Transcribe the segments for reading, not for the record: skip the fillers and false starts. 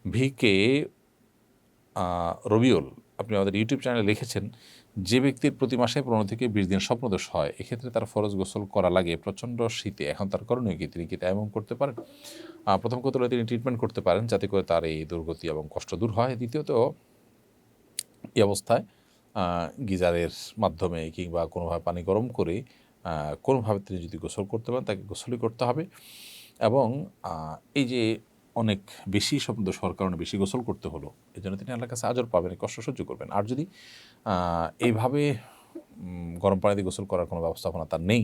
V K Rabiul, আপনি আমাদের YouTube চ্যানেলে লিখেছেন, যে ব্যক্তির প্রতি মাসে 15 থেকে 20 দিন স্বপ্নদোষ হয়, এক্ষেত্রে তার ফরজ গোসল করা লাগে প্রচণ্ড শীতে, এখন তার করণীয় কি? তিনি কি তায়াম্মুম করতে পারেন? প্রথম কথা হলো তিনি ট্রিটমেন্ট করতে পারেন যাতে করে তার এই দুর্গতি এবং কষ্ট দূর হয়। দ্বিতীয়ত, এই অবস্থায় গিজারের মাধ্যমে কিংবা কোনোভাবে পানি গরম করে কোনোভাবে তিনি যদি গোসল করতে পারেন, তাকে গোসলই করতে হবে। এবং এই যে অনেক বেশি স্বপ্নদোষ হওয়ার কারণে বেশি গোসল করতে হলো, এজন্য তিনি আল্লাহর কাছে আজর পাবেন, কষ্ট সহ্য করবেন। আর যদি এইভাবে গরম পানি দিয়ে গোসল করার কোনো ব্যবস্থাপনা তার নেই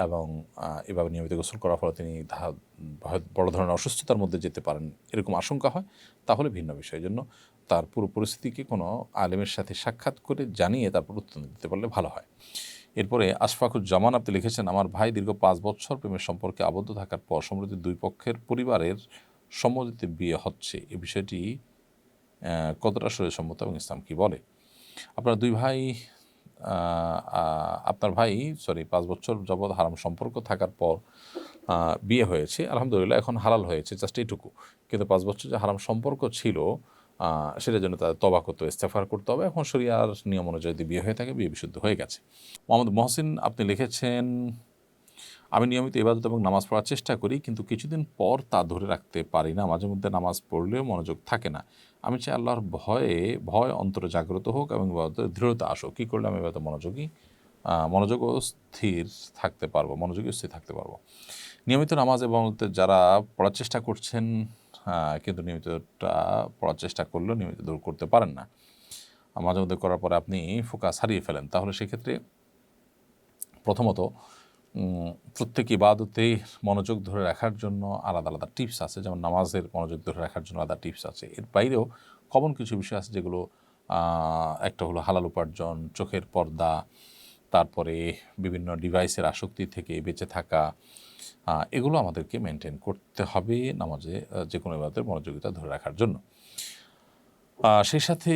এবং এভাবে নিয়মিত গোসল করার ফলে তিনি বড় ধরনের অসুস্থতার মধ্যে যেতে পারেন, এরকম আশঙ্কা হয়, তাহলে ভিন্ন বিষয়। জন্য তার পুরো পরিস্থিতিকে কোনো আলেমের সাথে সাক্ষাৎ করে জানিয়ে তারপর উত্তর দিতে পারলে ভালো হয়। এরপরে আশফাকুজ্জামান আপনি লিখেছেন, আমার ভাই দীর্ঘ 5 বছর প্রেমের সম্পর্কে আবদ্ধ থাকার পর সম্প্রতি 2 পক্ষের পরিবারের সম্মতিতে বিয়ে হচ্ছে। এই বিষয়টি কতটা শরীয়সম্মত এবং ইসলাম কী বলে? আপনার আপনার ভাই 5 বছর যাবৎ হারাম সম্পর্ক থাকার পর বিয়ে হয়েছে, আলহামদুলিল্লাহ এখন হালাল হয়েছে, জাস্ট এইটুকু। কিন্তু 5 বছর যে হারাম সম্পর্ক ছিল, সেটার জন্য তাদের তওবা করতে হবে, ইস্তেগফার করতে হবে। এখন শরিয়ার নিয়ম অনুযায়ী যদি বিয়ে হয়ে থাকে, বিয়ে বিশুদ্ধ হয়ে গেছে। মোহাম্মদ মহসিন আপনি লিখেছেন, আমি নিয়মিত ইবাদত এবং নামাজ পড়ার চেষ্টা করি, কিন্তু কিছুদিন পর তা ধরে রাখতে পারি না। মাঝে মধ্যে নামাজ পড়লেও মনোযোগ থাকে না। আমি চাই আল্লাহর ভয় অন্তরে জাগ্রত হোক এবং ইবাদতে দৃঢ়তা আসুক। কী করলে আমি ইবাদতে মনোযোগ ও স্থির থাকতে পারবো, মনোযোগী স্থির থাকতে পারবো? নিয়মিত নামাজ এবং যারা পড়ার চেষ্টা করছেন, কিন্তু নিয়মিতটা পড়ার চেষ্টা করলেও নিয়মিত দূর করতে পারেন না, মাঝে মধ্যে করার পরে আপনি ফোকাস হারিয়ে ফেলেন, তাহলে সেক্ষেত্রে প্রথমত প্রত্যেক ইবাদতে মনোযোগ ধরে রাখার জন্য আলাদা আলাদা টিপস আছে। যেমন নামাজের মনোযোগ ধরে রাখার জন্য আলাদা টিপস আছে। এর বাইরেও কমন কিছু বিষয় আছে যেগুলো, একটা হলো হালাল উপার্জন, চোখের পর্দা, তারপরে বিভিন্ন ডিভাইসের আসক্তি থেকে বেঁচে থাকা, এগুলো আমাদেরকে মেনটেন করতে হবে নামাজে যে কোনো ইবাদতের মনোযোগিতা ধরে রাখার জন্য। সেই সাথে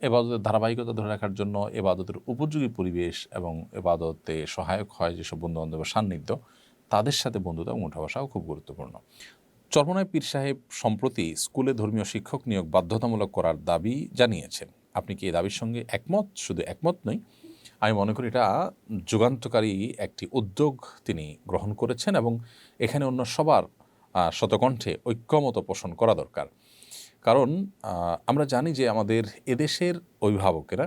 এবাদতের ধারাবাহিকতা ধরে রাখার জন্য এবাদতের উপযোগী পরিবেশ এবং এবাদতে সহায়ক হয় যেসব বন্ধুবান্ধবের সান্নিধ্য, তাদের সাথে বন্ধুতা এবং উঠা বসাও খুব গুরুত্বপূর্ণ। চরমনায় পীর সাহেব সম্প্রতি স্কুলে ধর্মীয় শিক্ষক নিয়োগ বাধ্যতামূলক করার দাবি জানিয়েছেন। আপনি কি এই দাবির সঙ্গে একমত? শুধু একমত নই, আমি মনে করি এটা যুগান্তকারী একটি উদ্যোগ তিনি গ্রহণ করেছেন এবং এখানে অন্য সবার শতকণ্ঠে ঐক্যমত পোষণ করা দরকার। কারণ আমরা জানি যে আমাদের এদেশের অভিভাবকেরা,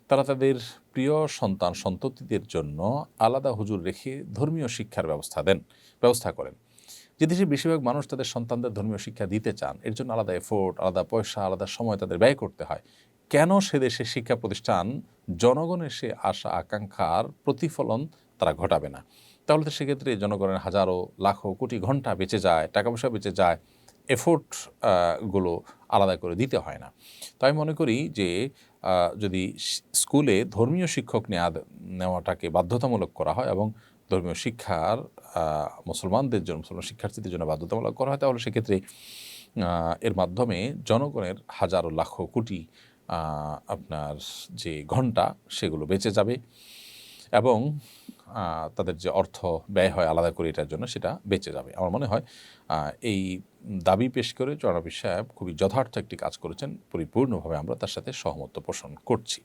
তারা তাদের প্রিয় সন্তান সন্ততিদের জন্য আলাদা হুজুর রেখে ধর্মীয় শিক্ষার ব্যবস্থা করেন। যে দেশে বেশিরভাগ মানুষ তাদের সন্তানদের ধর্মীয় শিক্ষা দিতে চান, এর জন্য আলাদা এফোর্ট, আলাদা পয়সা, আলাদা সময় তাদের ব্যয় করতে হয়। কেন সে দেশের শিক্ষা প্রতিষ্ঠান জনগণের সে আশা আকাঙ্ক্ষার প্রতিফলন তারা ঘটাবে না? তাহলে তো সেক্ষেত্রে জনগণের হাজারো লাখো কোটি ঘন্টা বেঁচে যায়, টাকা পয়সা বেঁচে যায়, এফোর্ট গুলো আলাদা করে দিতে হয় না। তো আমি মনে করি যে যদি স্কুলে ধর্মীয় শিক্ষক নেওয়াটাকে বাধ্যতামূলক করা হয় এবং ধর্মীয় শিক্ষার মুসলমান শিক্ষার্থীদের জন্য বাধ্যতামূলক করা হয়, তাহলে সেক্ষেত্রে এর মাধ্যমে জনগণের হাজারো লাখো কোটি আপনার যে ঘন্টা, সেগুলো বেঁচে যাবে এবং তাদের যে অর্থ ব্যয় হয় আলাদা করে এটার জন্য, সেটা বেঁচে যাবে। আমার মনে হয় এই দাবি পেশ করে চরমনায় পীর সাহেব খুবই যথার্থ একটি কাজ করেছেন, পরিপূর্ণভাবে আমরা তার সাথে সহমত পোষণ করছি।